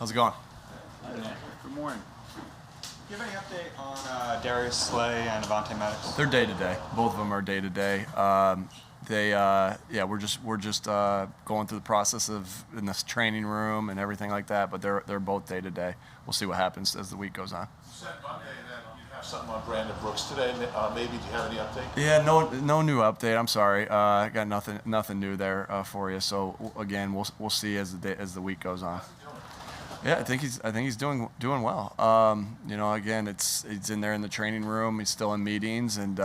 How's it going? Good morning. Do you have any update on Darius, Slay, and Avonte Maddox? They're day to day. Both of them are day to day. We're just going through the process of in this training room and everything like that. But they're both day to day. We'll see what happens as the week goes on. You said Monday that you have something on Brandon Brooks today. Maybe do you have any update? Yeah, no new update. I'm sorry. I got nothing new there for you. So again, we'll see as the week goes on. Yeah, I think he's doing well. Again, he's in there in the training room. He's still in meetings, and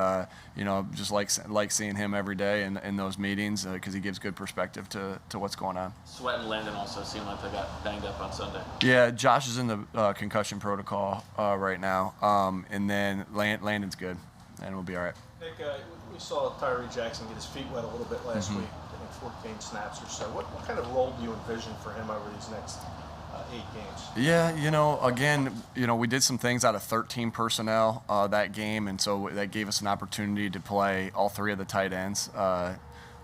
just like seeing him every day in those meetings because he gives good perspective to what's going on. Sweat and Landon also seem like they got banged up on Sunday. Yeah, Josh is in the concussion protocol right now, and then Landon's good, and we'll be all right. Nick, we saw Tyree Jackson get his feet wet a little bit last week, I think 14 snaps or so. What kind of role do you envision for him over these next 8 games? Yeah, we did some things out of 13 personnel that game, and so that gave us an opportunity to play all 3 of the tight ends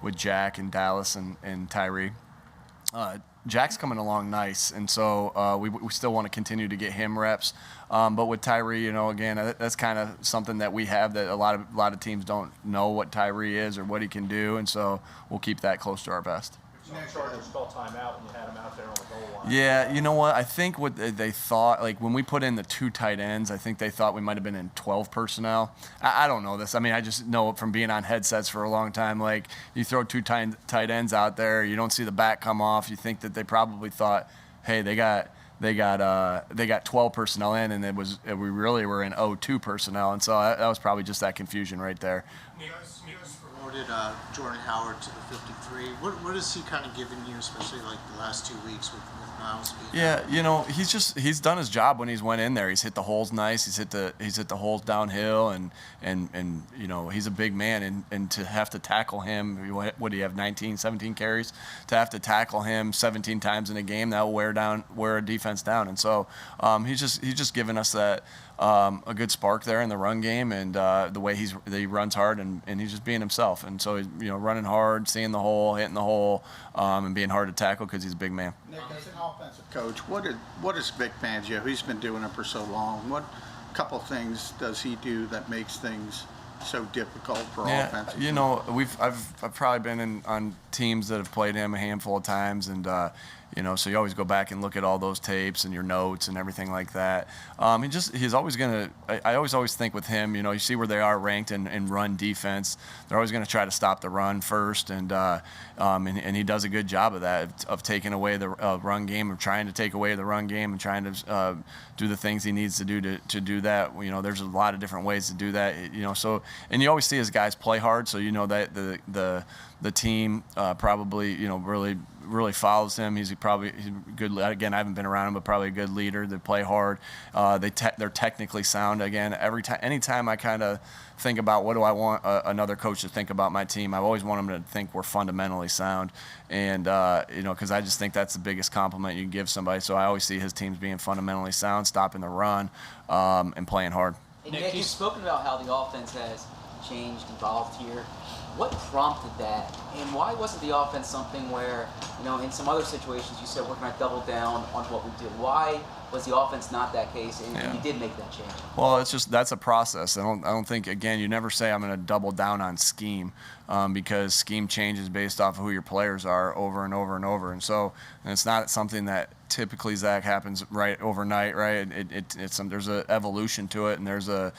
with Jack and Dallas and Tyree. Jack's coming along nice, and so we still want to continue to get him reps. But with Tyree, again, that's kind of something that we have that a lot of teams don't know what Tyree is or what he can do, and so we'll keep that close to our vest. Chargers called timeout when you had him out there on the goal line. Yeah, you know what? I think what they thought, like when we put in the 2 tight ends, I think they thought we might have been in 12 personnel. I don't know this. I mean, I just know it from being on headsets for a long time. Like you throw 2 tight ends out there, you don't see the back come off. You think that they probably thought, hey, they got 12 personnel in, and we really were in 02 personnel, and so that was probably just that confusion right there. You guys promoted Jordan Howard to the 53. What has he kind of given you, especially like the last 2 weeks with Miles being out? Yeah, he's done his job when he's went in there. He's hit the holes nice. He's hit the holes downhill, and he's a big man, and to have to tackle him, what do you have, 19, 17 carries? To have to tackle him 17 times in a game, that will wear a defense down. And so he's just given us that a good spark there in the run game, and the way he runs hard, and he's just being himself. And so he's running hard, seeing the hole, hitting the hole, and being hard to tackle because he's a big man. Nick, as an offensive coach, what is Vic Fangio? He's been doing it for so long. What couple things does he do that makes things so difficult for offense? I've probably been on teams that have played him a handful of times, and so you always go back and look at all those tapes and your notes and everything like that. He's always gonna. I always think with him, you see where they are ranked in run defense. They're always gonna try to stop the run first, and he does a good job of that, of taking away the run game, or trying to take away the run game, and trying to do the things he needs to do to do that. There's a lot of different ways to do that. So, and you always see his guys play hard, so that the team probably really follows him. He's good. Again, I haven't been around him, but probably a good leader. They play hard. They're technically sound. Again, anytime I kind of think about what do I want another coach to think about my team, I always want them to think we're fundamentally sound, and because I just think that's the biggest compliment you can give somebody. So I always see his teams being fundamentally sound, stopping the run, and playing hard. And Nick, you've spoken about how the offense has changed, evolved here. What prompted that, and why wasn't the offense something where, in some other situations you said we're going to double down on what we do? Why was the offense not that case, and you did make that change? Well, that's a process. I don't think, again, you never say I'm going to double down on scheme, because scheme changes based off of who your players are over and over and over, and so it's not something that typically, Zach, happens right overnight, right? There's an evolution to it, and there's a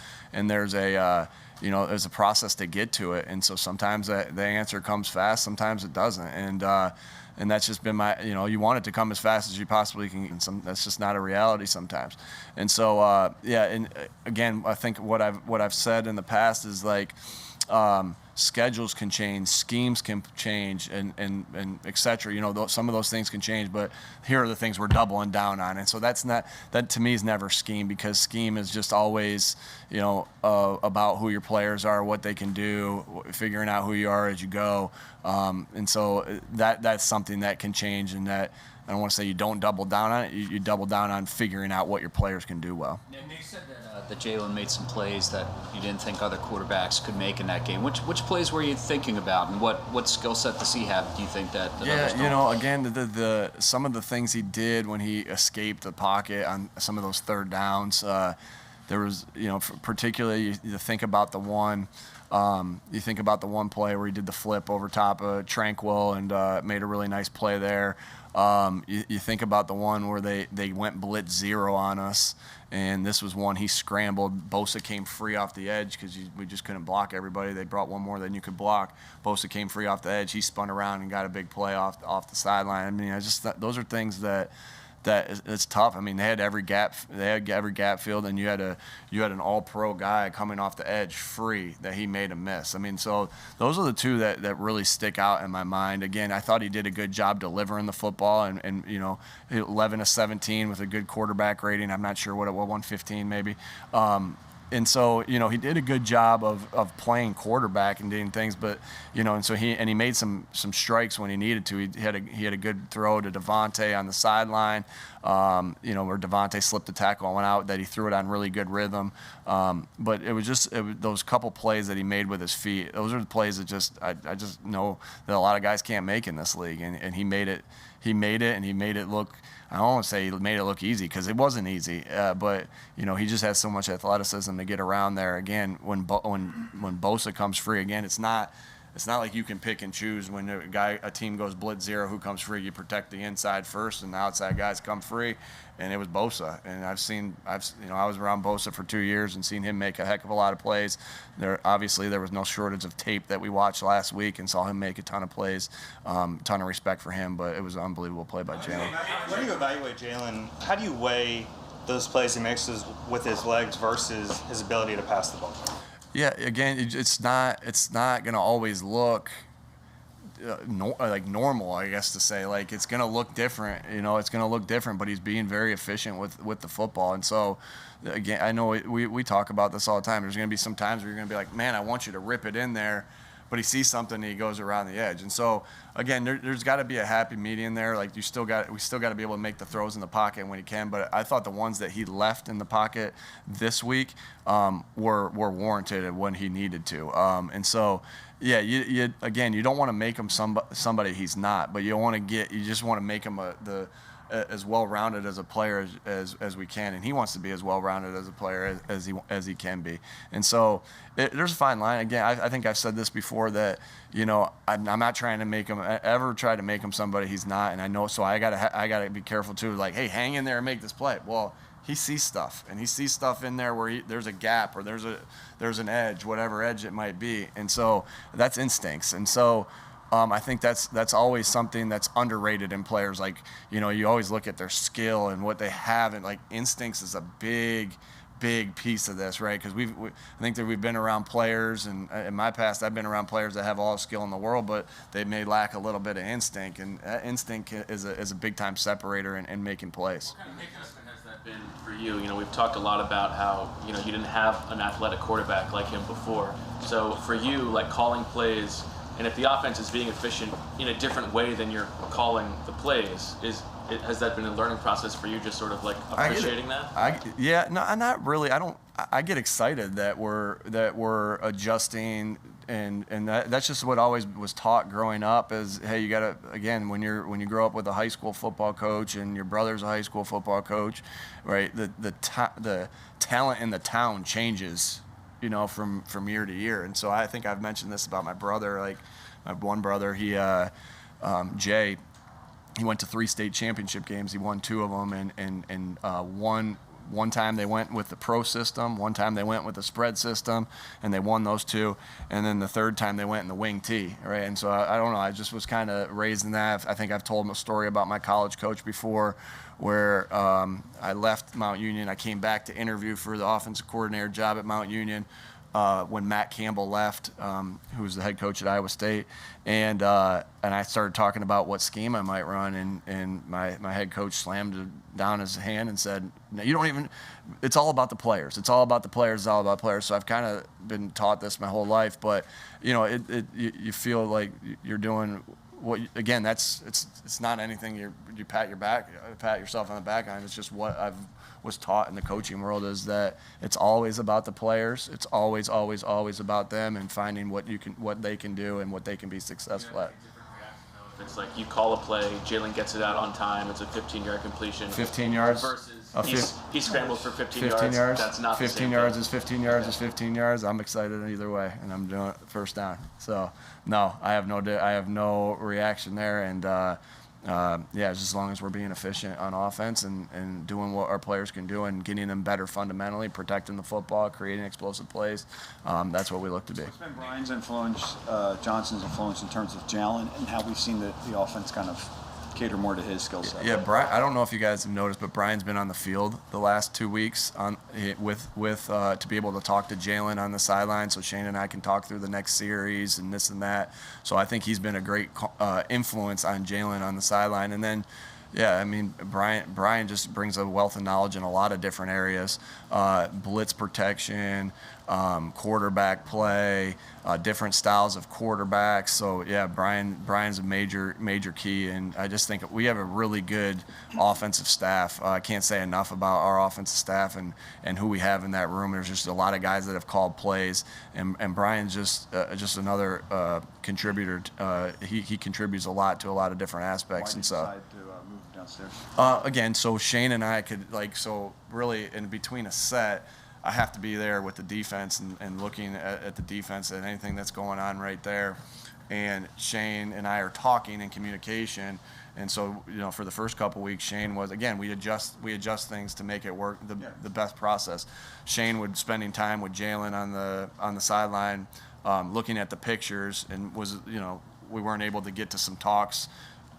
there's a process to get to it, and so sometimes the answer comes fast, sometimes it doesn't, and that's just been my, you want it to come as fast as you possibly can, and that's just not a reality sometimes, and so and again, I think what I've said in the past is like, schedules can change, schemes can change, and et cetera. Some of those things can change, but here are the things we're doubling down on. And so that to me is never scheme, because scheme is just always, about who your players are, what they can do, figuring out who you are as you go. And so that's something that can change, and that I don't want to say you don't double down on it. You double down on figuring out what your players can do well. Nick, you said that Jalen made some plays that you didn't think other quarterbacks could make in that game. Which plays were you thinking about, and what skill set does he have? Do you think that others Yeah, don't? you know, again, the some of the things he did when he escaped the pocket on some of those third downs, there was, you know, particularly you think about the one. You think about the one play where he did the flip over top of Tranquil and made a really nice play there. You think about the one where they went blitz zero on us, and this was one he scrambled. Bosa came free off the edge because we just couldn't block everybody. They brought one more than you could block. Bosa came free off the edge. He spun around and got a big play off the sideline. I mean, those are things that it's tough. I mean, they had every gap field, and you had an all-pro guy coming off the edge free that he made a miss. I mean, so those are the two that really stick out in my mind. Again, I thought he did a good job delivering the football, and you know, 11 of 17 with a good quarterback rating. I'm not sure what it was, 115 maybe. And so, you know, he did a good job of playing quarterback and doing things, but, you know, and so he made some strikes when he needed to. He had a good throw to Avonte on the sideline, you know, where Avonte slipped the tackle and went out, that he threw it on really good rhythm. But it was those couple plays that he made with his feet. Those are the plays that I just know that a lot of guys can't make in this league, and he made it. He made it look. I don't want to say he made it look easy, because it wasn't easy. But you know, he just has so much athleticism to get around there. Again, when Bosa comes free, again, it's not like you can pick and choose when a team goes blitz zero, who comes free. You protect the inside first, and the outside guys come free. And it was Bosa, and I was around Bosa for 2 years and seen him make a heck of a lot of plays. There was no shortage of tape that we watched last week and saw him make a ton of plays. Ton of respect for him, but it was an unbelievable play by Jalen. When you evaluate Jalen, how do you weigh those plays he makes with his legs versus his ability to pass the ball? Yeah, again, it's not going to always look like normal, I guess, to say. Like, it's going to look different, you know, it's going to look different, but he's being very efficient with the football. And so, again, I know we talk about this all the time. There's going to be some times where you're going to be like, man, I want you to rip it in there, but he sees something and he goes around the edge. And so, again, there's got to be a happy medium there. Like, we still got to be able to make the throws in the pocket when he can. But I thought the ones that he left in the pocket this week were warranted when he needed to. And so, yeah, you don't want to make him somebody he's not, but you just want to make him as well-rounded as a player as we can, and he wants to be as well-rounded as a player as he can be. And so there's a fine line. Again, I think I've said this before, that, you know, I'm not trying to try to make him somebody he's not, and I know, so I gotta be careful too. Like, hey, hang in there and make this play. Well, he sees stuff, and he sees stuff in there where there's a gap, or there's an edge, whatever edge it might be, and so that's instincts. And so I think that's always something that's underrated in players. Like, you know, you always look at their skill and what they have, and like instincts is a big piece of this, right? Because I think that we've been around players, and in my past I've been around players that have all the skill in the world, but they may lack a little bit of instinct, and that instinct is a big time separator in making plays. What kind of adjustment has that been for you? You know, we've talked a lot about how, you know, you didn't have an athletic quarterback like him before. So for you, like, calling plays, and if the offense is being efficient in a different way than you're calling the plays, has that been a learning process for you, just sort of like appreciating that? Yeah, no, not really. I get excited that we're adjusting, and that's just what always was taught growing up, is, hey, you gotta, again, when you grow up with a high school football coach and your brother's a high school football coach, right? The talent in the town changes, you know, from year to year. And so I think I've mentioned this about my brother. Like, my one brother, Jay, he went to 3 state championship games. He won 2 of them, and one time they went with the pro system, one time they went with the spread system, and they won those 2. And then the third time they went in the wing T, right? And so I don't know, I just was kind of raised in that. I think I've told him a story about my college coach before, where I left Mount Union. I came back to interview for the offensive coordinator job at Mount Union when Matt Campbell left, who was the head coach at Iowa State, and I started talking about what scheme I might run, and my head coach slammed down his hand and said, "No, you don't even. It's all about the players. It's all about the players. It's all about players." So I've kind of been taught this my whole life, but you know, you feel like you're doing again, it's not anything you pat yourself on the back on. It's just what I've was taught in the coaching world, is that it's always about the players. It's always about them and finding what they can do and what they can be successful at. It's like you call a play, Jalen gets it out on time, it's a 15-yard completion. 15 yards versus he scrambled for 15 yards. That's not 15 the yards same is 15 yards is 15 yards. I'm excited either way, and I'm doing it first down. So no, I have no reaction there, and just as long as we're being efficient on offense and doing what our players can do and getting them better fundamentally, protecting the football, creating explosive plays, that's what we look to be. What's been Brian's influence, Johnson's influence in terms of Jalen, and how we've seen the offense kind of cater more to his skill set? Yeah, Brian. I don't know if you guys have noticed, but Brian's been on the field the last 2 weeks to be able to talk to Jalen on the sideline, so Shane and I can talk through the next series and this and that. So I think he's been a great influence on Jalen on the sideline. And then, yeah, I mean, Brian just brings a wealth of knowledge in a lot of different areas, blitz protection, quarterback play, different styles of quarterbacks. So yeah, Brian's a major key, and I just think we have a really good offensive staff. I can't say enough about our offensive staff and who we have in that room. There's just a lot of guys that have called plays, and Brian's just another contributor. He contributes a lot to a lot of different aspects. Why did you decide to move downstairs? Again, so Shane and I could really in between a set, I have to be there with the defense and looking at the defense and anything that's going on right there. And Shane and I are talking in communication. And so, for the first couple weeks, Shane was, again, we adjust things to make it work the best process. Shane would spending time with Jalen on the sideline, looking at the pictures, and we weren't able to get to some talks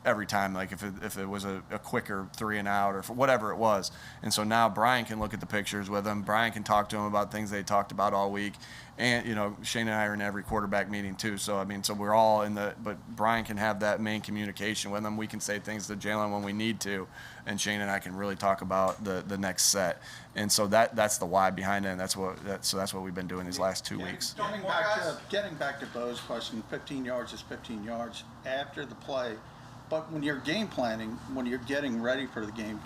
every time, like if it was a quicker 3 and out or whatever it was. And so now Brian can look at the pictures with him. Brian can talk to him about things they talked about all week. And, Shane and I are in every quarterback meeting too. So, so we're all but Brian can have that main communication with him. We can say things to Jalen when we need to, and Shane and I can really talk about the next set. And so that's the why behind it, and that's what we've been doing these last 2 weeks. Getting back to Bo's question, 15 yards is 15 yards after the play. But when you're game planning, when you're getting ready for the game,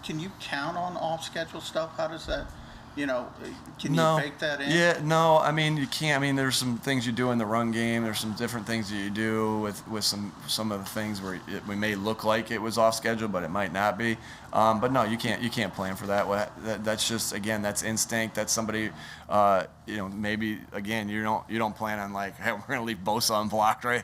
can you count on off-schedule stuff? How does that, can you bake that in? Yeah, no, you can't. There's some things you do in the run game. There's some different things that you do with some of the things where we may look like it was off-schedule, but it might not be. But no, you can't plan for that. That's just, again, that's instinct. That's somebody, maybe, again, you don't plan on like, hey, we're going to leave Bosa unblocked, right?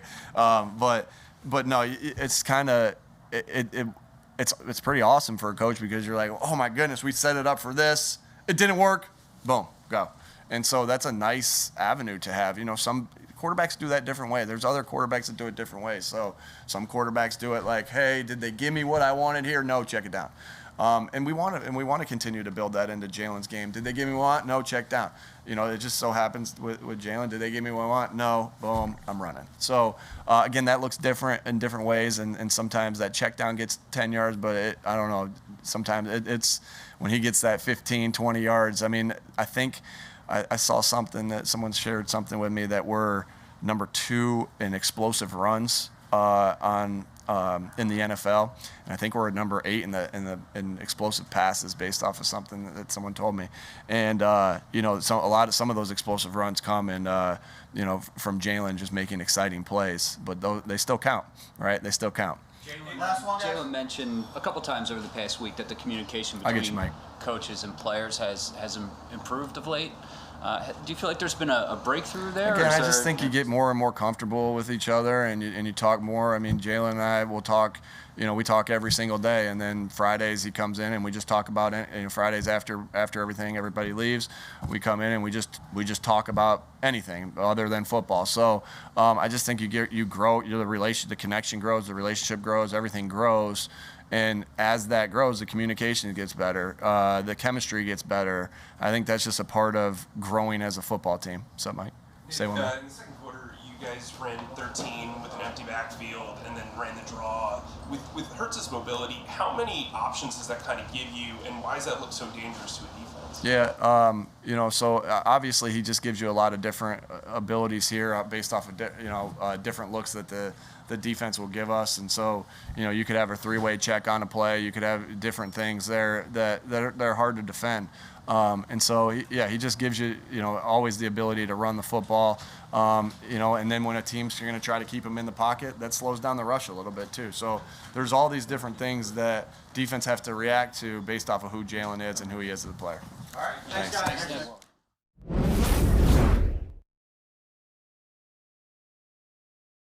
But no, it's kind of it's pretty awesome for a coach, because you're like, oh my goodness, we set it up for this, it didn't work, boom, go. And so that's a nice avenue to have. Some quarterbacks do that different way. There's other quarterbacks that do it different ways. So some quarterbacks do it like, hey, did they give me what I wanted here? No, check it down. And we want to continue to build that into Jalen's game. Did they give me what I want? No, check down. It just so happens with Jalen. Did they give me what I want? No, boom, I'm running. So again, that looks different in different ways, and sometimes that check down gets 10 yards, but I don't know. Sometimes it's when he gets that 15, 20 yards. I think I saw something that someone shared something with me that we're number 2 in explosive runs in the NFL, and I think we're at number 8 in explosive passes based off of something that someone told me. And some of those explosive runs come from Jalen just making exciting plays, but they still count, right? They still count. Jalen mentioned a couple times over the past week that the communication between coaches and players has improved of late. Do you feel like there's been a breakthrough there? Again, I just think you get more and more comfortable with each other, and you talk more. Jalen and I will talk. We talk every single day, and then Fridays he comes in and we just talk about it. Fridays after everybody leaves, we come in and we just talk about anything other than football. So I just think you grow. The connection grows, the relationship grows, everything grows. And as that grows, the communication gets better, the chemistry gets better. I think that's just a part of growing as a football team. So, Mike, say one more. In the second quarter, you guys ran 13 with an empty backfield and then ran the draw. With Hurts's mobility, how many options does that kind of give you, and why does that look so dangerous to a defense? Yeah, so obviously he just gives you a lot of different abilities here based off of different looks that the the defense will give us. And so, you could have a three-way check on a play. You could have different things there that are hard to defend. And so, he just gives you, always the ability to run the football. And then when a team's going to try to keep him in the pocket, that slows down the rush a little bit too. So there's all these different things that defense have to react to based off of who Jalen is and who he is as a player. All right, thanks guys.